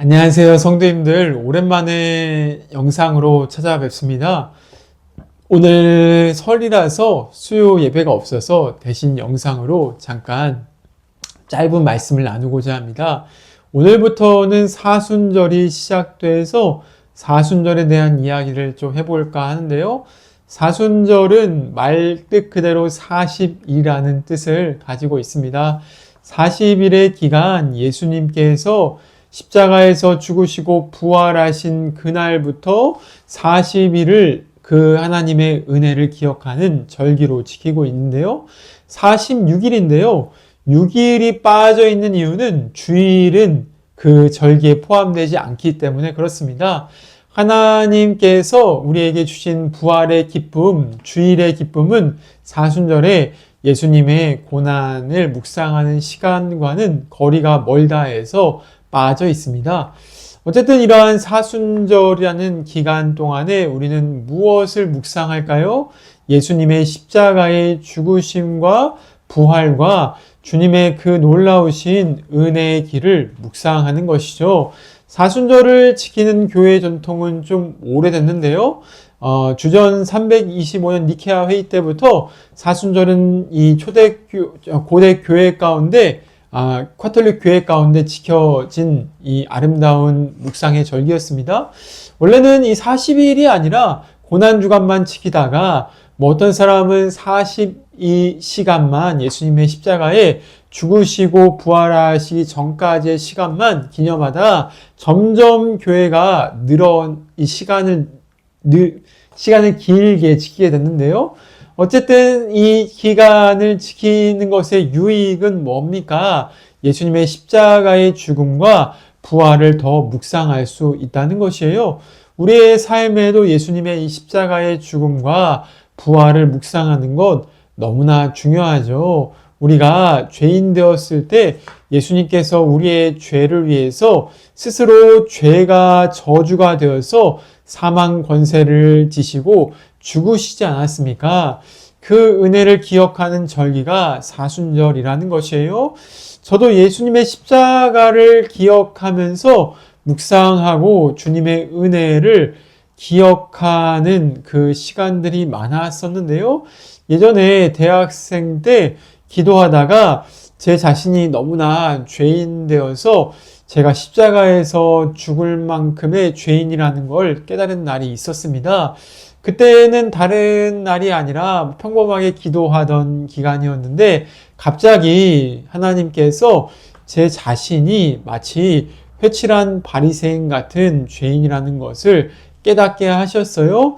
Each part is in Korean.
안녕하세요, 성도님들. 오랜만에 영상으로 찾아뵙습니다. 오늘 설이라서 수요 예배가 없어서 대신 영상으로 잠깐 짧은 말씀을 나누고자 합니다. 오늘부터는 사순절이 시작돼서 사순절에 대한 이야기를 좀 해볼까 하는데요. 사순절은 말뜻 그대로 40일이라는 뜻을 가지고 있습니다. 40일의 기간 예수님께서 십자가에서 죽으시고 부활하신 그날부터 40일을 그 하나님의 은혜를 기억하는 절기로 지키고 있는데요. 46일인데요. 6일이 빠져 있는 이유는 주일은 그 절기에 포함되지 않기 때문에 그렇습니다. 하나님께서 우리에게 주신 부활의 기쁨, 주일의 기쁨은 사순절에 예수님의 고난을 묵상하는 시간과는 거리가 멀다 해서 빠져 있습니다. 어쨌든 이러한 사순절이라는 기간 동안에 우리는 무엇을 묵상할까요? 예수님의 십자가의 죽으심과 부활과 주님의 그 놀라우신 은혜의 길을 묵상하는 것이죠. 사순절을 지키는 교회 전통은 좀 오래됐는데요. 주전 325년 니케아 회의 때부터 사순절은 이 고대 교회 가운데 카톨릭 교회 가운데 지켜진 이 아름다운 묵상의 절기였습니다. 원래는 이 40일이 아니라 고난주간만 지키다가 어떤 사람은 42시간만 예수님의 십자가에 죽으시고 부활하시기 전까지의 시간만 기념하다 점점 교회가 이 시간을 길게 지키게 됐는데요. 어쨌든 이 기간을 지키는 것의 유익은 뭡니까? 예수님의 십자가의 죽음과 부활을 더 묵상할 수 있다는 것이에요. 우리의 삶에도 예수님의 이 십자가의 죽음과 부활을 묵상하는 것 너무나 중요하죠. 우리가 죄인 되었을 때 예수님께서 우리의 죄를 위해서 스스로 죄가 저주가 되어서 사망 권세를 지시고 죽으시지 않았습니까? 그 은혜를 기억하는 절기가 사순절이라는 것이에요. 저도 예수님의 십자가를 기억하면서 묵상하고 주님의 은혜를 기억하는 그 시간들이 많았었는데요. 예전에 대학생 때 기도하다가 제 자신이 너무나 죄인 되어서 제가 십자가에서 죽을 만큼의 죄인이라는 걸 깨달은 날이 있었습니다. 그때는 다른 날이 아니라 평범하게 기도하던 기간이었는데 갑자기 하나님께서 제 자신이 마치 회칠한 바리새인 같은 죄인이라는 것을 깨닫게 하셨어요.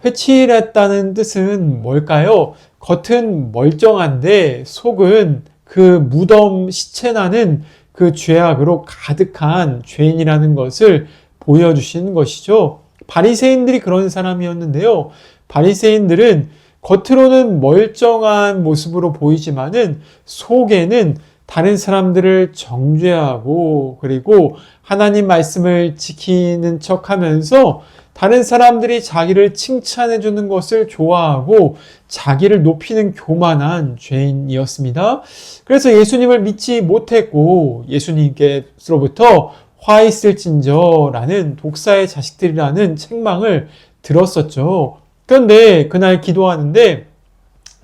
회칠했다는 뜻은 뭘까요? 겉은 멀쩡한데 속은 그 무덤 시체나는 그 죄악으로 가득한 죄인이라는 것을 보여주시는 것이죠. 바리새인들이 그런 사람이었는데요. 바리새인들은 겉으로는 멀쩡한 모습으로 보이지만은 속에는 다른 사람들을 정죄하고 그리고 하나님 말씀을 지키는 척하면서 다른 사람들이 자기를 칭찬해 주는 것을 좋아하고 자기를 높이는 교만한 죄인이었습니다. 그래서 예수님을 믿지 못했고 예수님께로부터 화 있을진저라는 독사의 자식들이라는 책망을 들었었죠. 그런데 그날 기도하는데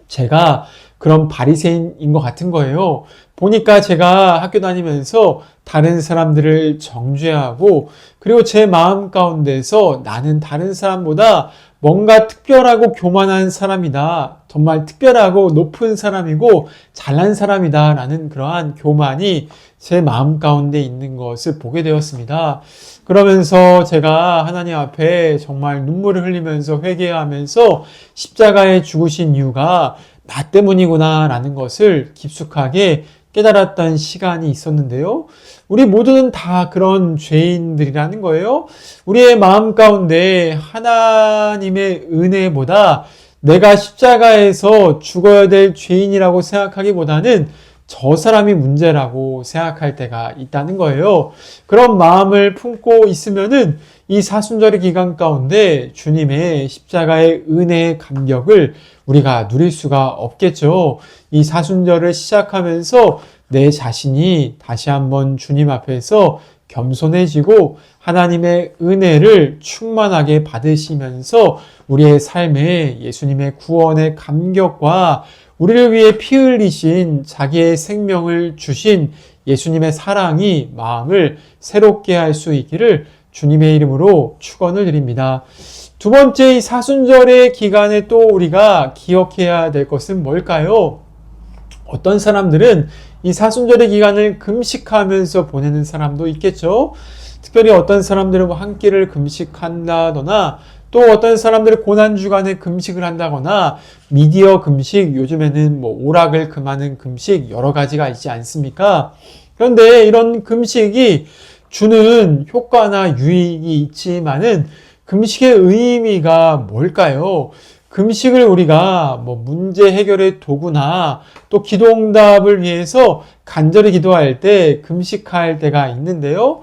제가 그런 바리새인인 것 같은 거예요. 보니까 제가 학교 다니면서 다른 사람들을 정죄하고 그리고 제 마음 가운데서 나는 다른 사람보다 뭔가 특별하고 교만한 사람이다. 정말 특별하고 높은 사람이고 잘난 사람이다. 라는 그러한 교만이 제 마음 가운데 있는 것을 보게 되었습니다. 그러면서 제가 하나님 앞에 정말 눈물을 흘리면서 회개하면서 십자가에 죽으신 이유가 나 때문이구나 라는 것을 깊숙하게 깨달았던 시간이 있었는데요. 우리 모두는 다 그런 죄인들이라는 거예요. 우리의 마음 가운데 하나님의 은혜보다 내가 십자가에서 죽어야 될 죄인이라고 생각하기보다는 저 사람이 문제라고 생각할 때가 있다는 거예요. 그런 마음을 품고 있으면은 이 사순절의 기간 가운데 주님의 십자가의 은혜의 감격을 우리가 누릴 수가 없겠죠. 이 사순절을 시작하면서 내 자신이 다시 한번 주님 앞에서 겸손해지고 하나님의 은혜를 충만하게 받으시면서 우리의 삶에 예수님의 구원의 감격과 우리를 위해 피 흘리신 자기의 생명을 주신 예수님의 사랑이 마음을 새롭게 할 수 있기를 주님의 이름으로 축원을 드립니다. 두 번째, 이 사순절의 기간에 또 우리가 기억해야 될 것은 뭘까요? 어떤 사람들은 이 사순절의 기간을 금식하면서 보내는 사람도 있겠죠. 특별히 어떤 사람들은 한 끼를 금식한다거나 또 어떤 사람들은 고난주간에 금식을 한다거나 미디어 금식, 요즘에는 오락을 금하는 금식 여러 가지가 있지 않습니까? 그런데 이런 금식이 주는 효과나 유익이 있지만은 금식의 의미가 뭘까요? 금식을 우리가 문제 해결의 도구나 또 기도응답을 위해서 간절히 기도할 때 금식할 때가 있는데요.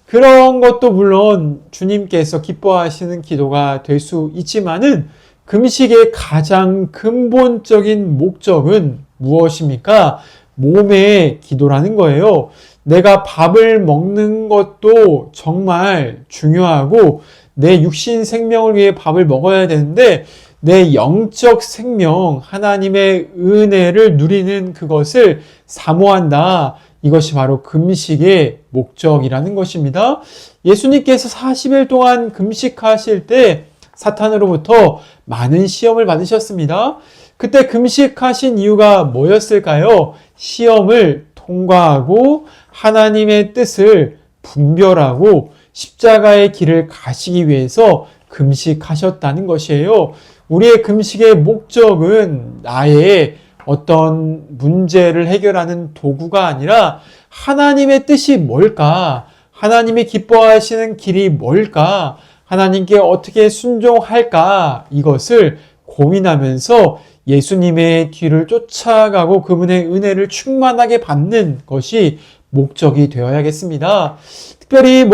그런 것도 물론 주님께서 기뻐하시는 기도가 될 수 있지만은 금식의 가장 근본적인 목적은 무엇입니까? 몸의 기도라는 거예요. 내가 밥을 먹는 것도 정말 중요하고 내 육신 생명을 위해 밥을 먹어야 되는데 내 영적 생명, 하나님의 은혜를 누리는 그것을 사모한다. 이것이 바로 금식의 목적이라는 것입니다. 예수님께서 40일 동안 금식하실 때 사탄으로부터 많은 시험을 받으셨습니다. 그때 금식하신 이유가 뭐였을까요? 시험을 통과하고 하나님의 뜻을 분별하고 십자가의 길을 가시기 위해서 금식하셨다는 것이에요. 우리의 금식의 목적은 나의 어떤 문제를 해결하는 도구가 아니라 하나님의 뜻이 뭘까? 하나님이 기뻐하시는 길이 뭘까? 하나님께 어떻게 순종할까? 이것을 고민하면서 예수님의 뒤를 쫓아가고 그분의 은혜를 충만하게 받는 것이 목적이 되어야겠습니다. 특별히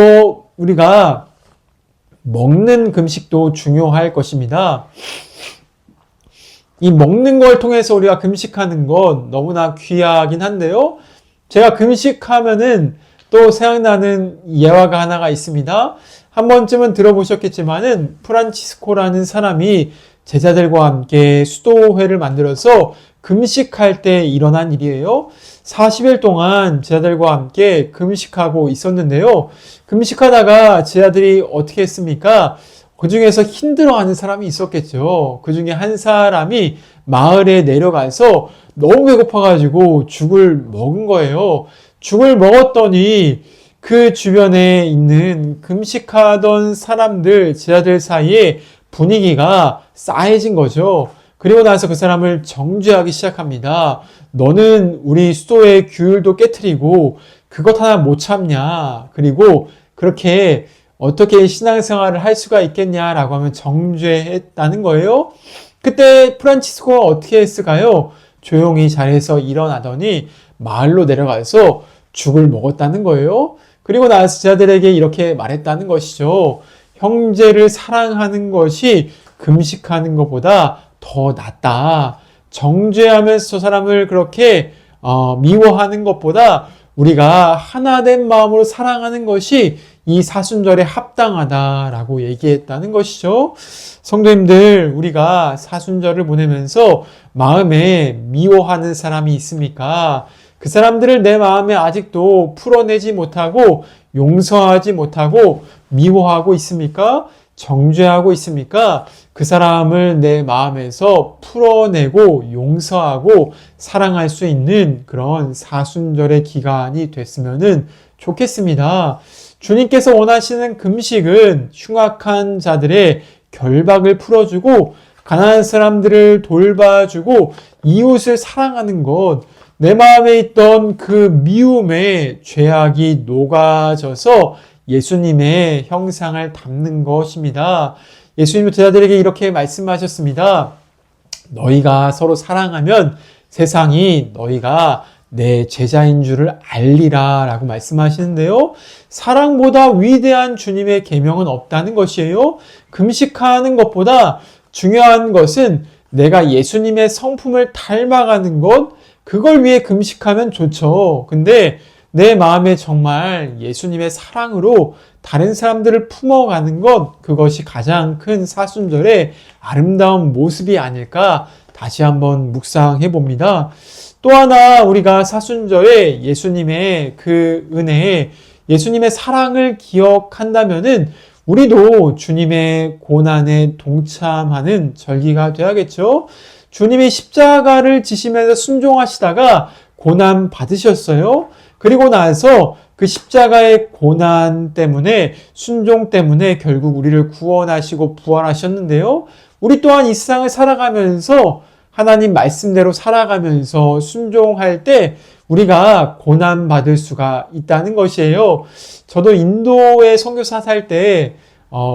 우리가 먹는 금식도 중요할 것입니다. 이 먹는 걸 통해서 우리가 금식하는 건 너무나 귀하긴 한데요. 제가 금식하면은 또 생각나는 예화가 하나가 있습니다. 한 번쯤은 들어보셨겠지만은 프란치스코라는 사람이 제자들과 함께 수도회를 만들어서 금식할 때 일어난 일이에요. 40일 동안 제자들과 함께 금식하고 있었는데요. 금식하다가 제자들이 어떻게 했습니까? 그 중에서 힘들어하는 사람이 있었겠죠. 그 중에 한 사람이 마을에 내려가서 너무 배고파가지고 죽을 먹은 거예요. 죽을 먹었더니 그 주변에 있는 금식하던 사람들, 제자들 사이에 분위기가 싸해진 거죠. 그리고 나서 그 사람을 정죄하기 시작합니다. 너는 우리 수도의 규율도 깨트리고 그것 하나 못 참냐. 그리고 그렇게 어떻게 신앙생활을 할 수가 있겠냐라고 하면 정죄했다는 거예요. 그때 프란치스코가 어떻게 했을까요? 조용히 자리에서 일어나더니 마을로 내려가서 죽을 먹었다는 거예요. 그리고 나서 제자들에게 이렇게 말했다는 것이죠. 형제를 사랑하는 것이 금식하는 것보다 더 낫다. 정죄하면서 저 사람을 그렇게 미워하는 것보다 우리가 하나된 마음으로 사랑하는 것이 이 사순절에 합당하다라고 얘기했다는 것이죠. 성도님들, 우리가 사순절을 보내면서 마음에 미워하는 사람이 있습니까? 그 사람들을 내 마음에 아직도 풀어내지 못하고 용서하지 못하고 미워하고 있습니까? 정죄하고 있습니까? 그 사람을 내 마음에서 풀어내고 용서하고 사랑할 수 있는 그런 사순절의 기간이 됐으면 좋겠습니다. 주님께서 원하시는 금식은 흉악한 자들의 결박을 풀어주고 가난한 사람들을 돌봐주고 이웃을 사랑하는 것, 내 마음에 있던 그 미움의 죄악이 녹아져서 예수님의 형상을 담는 것입니다. 예수님은 제자들에게 이렇게 말씀하셨습니다. 너희가 서로 사랑하면 세상이 너희가 내 제자인 줄을 알리라 라고 말씀하시는데요. 사랑보다 위대한 주님의 계명은 없다는 것이에요. 금식하는 것보다 중요한 것은 내가 예수님의 성품을 닮아가는 것, 그걸 위해 금식하면 좋죠. 근데 내 마음에 정말 예수님의 사랑으로 다른 사람들을 품어가는 것, 그것이 가장 큰 사순절의 아름다운 모습이 아닐까 다시 한번 묵상해 봅니다. 또 하나 우리가 사순절에 예수님의 그 은혜에 예수님의 사랑을 기억한다면은 우리도 주님의 고난에 동참하는 절기가 되어야겠죠. 주님이 십자가를 지시면서 순종하시다가 고난 받으셨어요. 그리고 나서 그 십자가의 고난 때문에, 순종 때문에 결국 우리를 구원하시고 부활하셨는데요. 우리 또한 이 세상을 살아가면서 하나님 말씀대로 살아가면서 순종할 때 우리가 고난 받을 수가 있다는 것이에요. 저도 인도에 선교사 살 때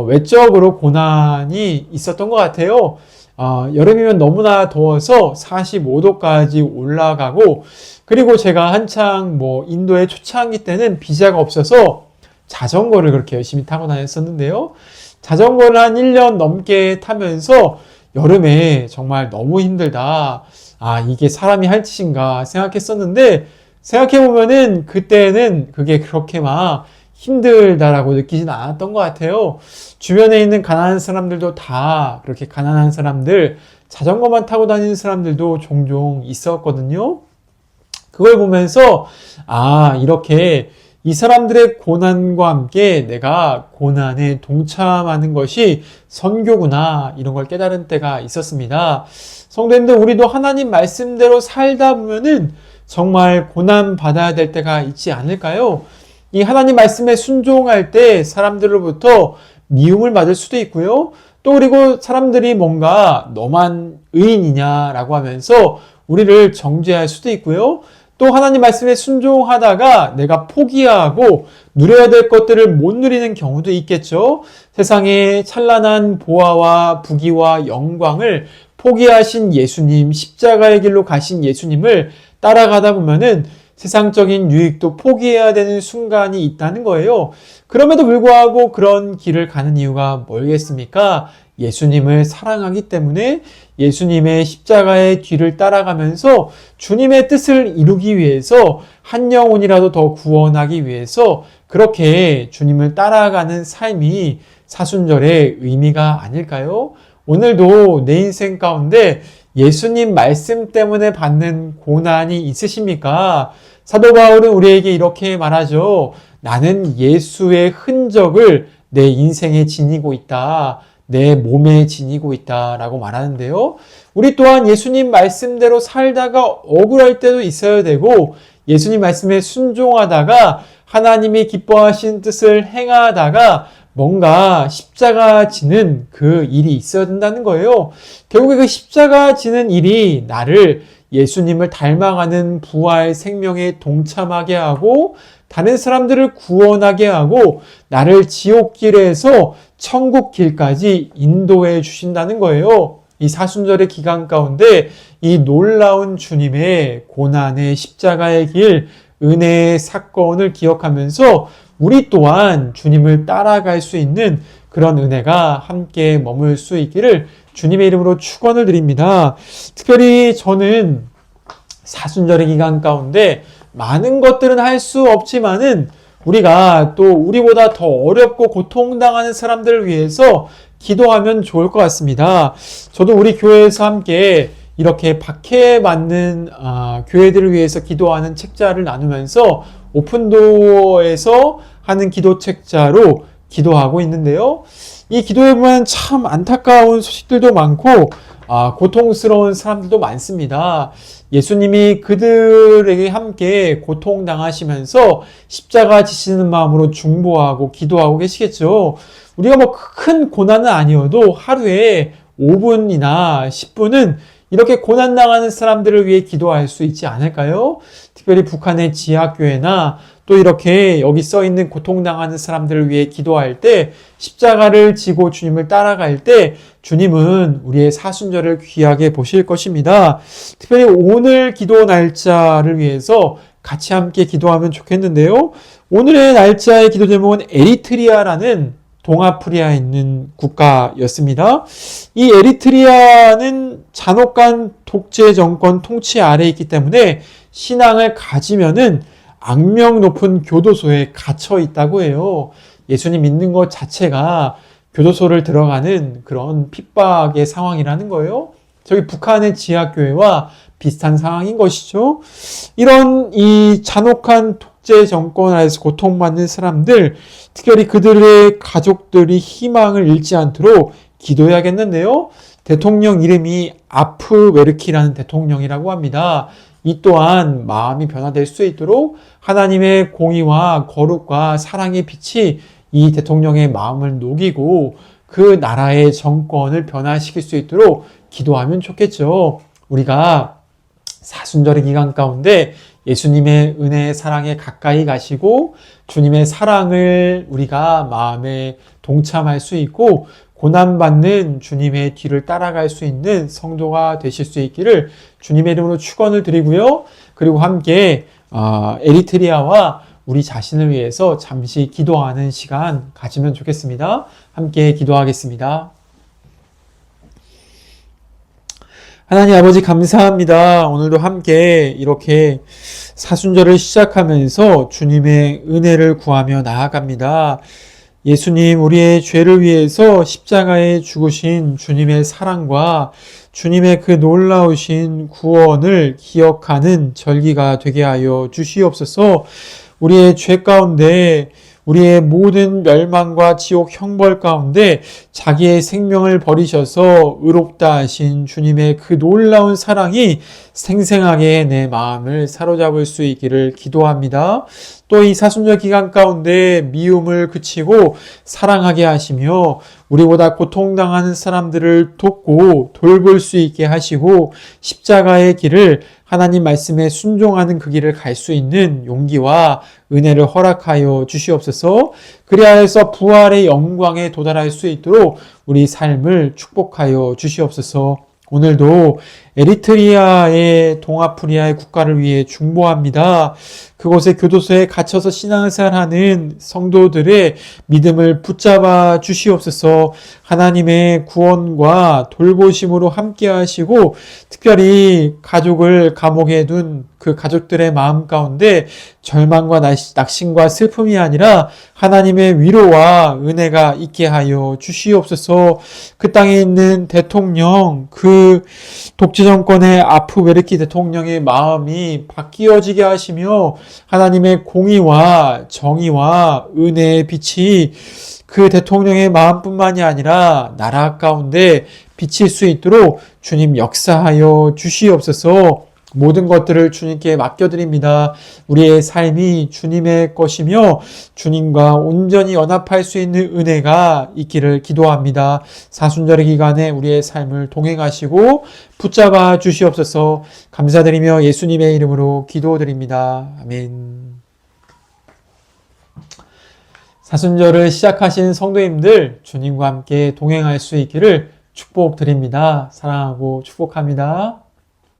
외적으로 고난이 있었던 것 같아요. 여름이면 너무나 더워서 45도까지 올라가고, 그리고 제가 한창 인도의 초창기 때는 비자가 없어서 자전거를 그렇게 열심히 타고 다녔었는데요. 자전거를 한 1년 넘게 타면서 여름에 정말 너무 힘들다. 이게 사람이 할 짓인가 생각했었는데, 생각해보면은 그때는 그게 그렇게 막 힘들다라고 느끼진 않았던 것 같아요. 주변에 있는 가난한 사람들도 다 그렇게 가난한 사람들, 자전거만 타고 다니는 사람들도 종종 있었거든요. 그걸 보면서 이렇게 이 사람들의 고난과 함께 내가 고난에 동참하는 것이 선교구나, 이런 걸 깨달은 때가 있었습니다. 성도님들, 우리도 하나님 말씀대로 살다 보면은 정말 고난 받아야 될 때가 있지 않을까요? 이 하나님 말씀에 순종할 때 사람들로부터 미움을 받을 수도 있고요. 또 그리고 사람들이 뭔가 너만 의인이냐라고 하면서 우리를 정죄할 수도 있고요. 또 하나님 말씀에 순종하다가 내가 포기하고 누려야 될 것들을 못 누리는 경우도 있겠죠. 세상의 찬란한 보화와 부귀와 영광을 포기하신 예수님, 십자가의 길로 가신 예수님을 따라가다 보면은 세상적인 유익도 포기해야 되는 순간이 있다는 거예요. 그럼에도 불구하고 그런 길을 가는 이유가 뭐겠습니까? 예수님을 사랑하기 때문에 예수님의 십자가의 뒤를 따라가면서 주님의 뜻을 이루기 위해서 한 영혼이라도 더 구원하기 위해서 그렇게 주님을 따라가는 삶이 사순절의 의미가 아닐까요? 오늘도 내 인생 가운데 예수님 말씀 때문에 받는 고난이 있으십니까? 사도 바울은 우리에게 이렇게 말하죠. 나는 예수의 흔적을 내 인생에 지니고 있다. 내 몸에 지니고 있다라고 말하는데요. 우리 또한 예수님 말씀대로 살다가 억울할 때도 있어야 되고, 예수님 말씀에 순종하다가 하나님이 기뻐하신 뜻을 행하다가 뭔가 십자가 지는 그 일이 있어야 된다는 거예요. 결국에 그 십자가 지는 일이 나를 예수님을 닮아가는 부활 생명에 동참하게 하고 다른 사람들을 구원하게 하고 나를 지옥길에서 천국 길까지 인도해 주신다는 거예요. 이 사순절의 기간 가운데 이 놀라운 주님의 고난의 십자가의 길, 은혜의 사건을 기억하면서 우리 또한 주님을 따라갈 수 있는 그런 은혜가 함께 머물 수 있기를 주님의 이름으로 축원을 드립니다. 특별히 저는 사순절의 기간 가운데 많은 것들은 할 수 없지만은 우리가 또 우리보다 더 어렵고 고통당하는 사람들을 위해서 기도하면 좋을 것 같습니다. 저도 우리 교회에서 함께 이렇게 박해 맞는 교회들을 위해서 기도하는 책자를 나누면서 오픈도어에서 하는 기도 책자로 기도하고 있는데요. 이 기도에 보면 참 안타까운 소식들도 많고 고통스러운 사람들도 많습니다. 예수님이 그들에게 함께 고통당하시면서 십자가 지시는 마음으로 중보하고 기도하고 계시겠죠. 우리가 큰 고난은 아니어도 하루에 5분이나 10분은 이렇게 고난당하는 사람들을 위해 기도할 수 있지 않을까요? 특별히 북한의 지하교회나 또 이렇게 여기 써 있는 고통당하는 사람들을 위해 기도할 때, 십자가를 지고 주님을 따라갈 때 주님은 우리의 사순절을 귀하게 보실 것입니다. 특별히 오늘 기도 날짜를 위해서 같이 함께 기도하면 좋겠는데요. 오늘의 날짜의 기도 제목은 에리트리아라는 동아프리아에 있는 국가였습니다. 이 에리트리아는 잔혹한 독재 정권 통치 아래에 있기 때문에 신앙을 가지면은 악명 높은 교도소에 갇혀 있다고 해요. 예수님 믿는 것 자체가 교도소를 들어가는 그런 핍박의 상황이라는 거예요. 저기 북한의 지하교회와 비슷한 상황인 것이죠. 이런 이 잔혹한 독재 정권 아래서 고통받는 사람들, 특별히 그들의 가족들이 희망을 잃지 않도록 기도해야겠는데요. 대통령 이름이 아프웨르키라는 대통령이라고 합니다. 이 또한 마음이 변화될 수 있도록 하나님의 공의와 거룩과 사랑의 빛이 이 대통령의 마음을 녹이고 그 나라의 정권을 변화시킬 수 있도록 기도하면 좋겠죠. 우리가 사순절의 기간 가운데 예수님의 은혜의 사랑에 가까이 가시고 주님의 사랑을 우리가 마음에 동참할 수 있고 고난받는 주님의 뒤를 따라갈 수 있는 성도가 되실 수 있기를 주님의 이름으로 축원을 드리고요. 그리고 함께 에리트리아와 우리 자신을 위해서 잠시 기도하는 시간 가지면 좋겠습니다. 함께 기도하겠습니다. 하나님 아버지 감사합니다. 오늘도 함께 이렇게 사순절을 시작하면서 주님의 은혜를 구하며 나아갑니다. 예수님, 우리의 죄를 위해서 십자가에 죽으신 주님의 사랑과 주님의 그 놀라우신 구원을 기억하는 절기가 되게 하여 주시옵소서. 우리의 죄 가운데 우리의 모든 멸망과 지옥 형벌 가운데 자기의 생명을 버리셔서 의롭다 하신 주님의 그 놀라운 사랑이 생생하게 내 마음을 사로잡을 수 있기를 기도합니다. 또 이 사순절 기간 가운데 미움을 그치고 사랑하게 하시며 우리보다 고통당하는 사람들을 돕고 돌볼 수 있게 하시고 십자가의 길을 하나님 말씀에 순종하는 그 길을 갈 수 있는 용기와 은혜를 허락하여 주시옵소서. 그리하여서 부활의 영광에 도달할 수 있도록 우리 삶을 축복하여 주시옵소서. 오늘도 에리트리아의 동아프리아의 국가를 위해 중보합니다. 그곳의 교도소에 갇혀서 신앙생활하는 성도들의 믿음을 붙잡아 주시옵소서. 하나님의 구원과 돌보심으로 함께 하시고 특별히 가족을 감옥에 둔 그 가족들의 마음 가운데 절망과 낙심과 슬픔이 아니라 하나님의 위로와 은혜가 있게 하여 주시옵소서. 그 땅에 있는 대통령, 그 독재 정권의 아프웨르키 대통령의 마음이 바뀌어지게 하시며 하나님의 공의와 정의와 은혜의 빛이 그 대통령의 마음뿐만이 아니라 나라 가운데 비칠 수 있도록 주님 역사하여 주시옵소서. 모든 것들을 주님께 맡겨드립니다. 우리의 삶이 주님의 것이며 주님과 온전히 연합할 수 있는 은혜가 있기를 기도합니다. 사순절의 기간에 우리의 삶을 동행하시고 붙잡아 주시옵소서. 감사드리며 예수님의 이름으로 기도드립니다. 아멘. 사순절을 시작하신 성도님들 주님과 함께 동행할 수 있기를 축복드립니다. 사랑하고 축복합니다.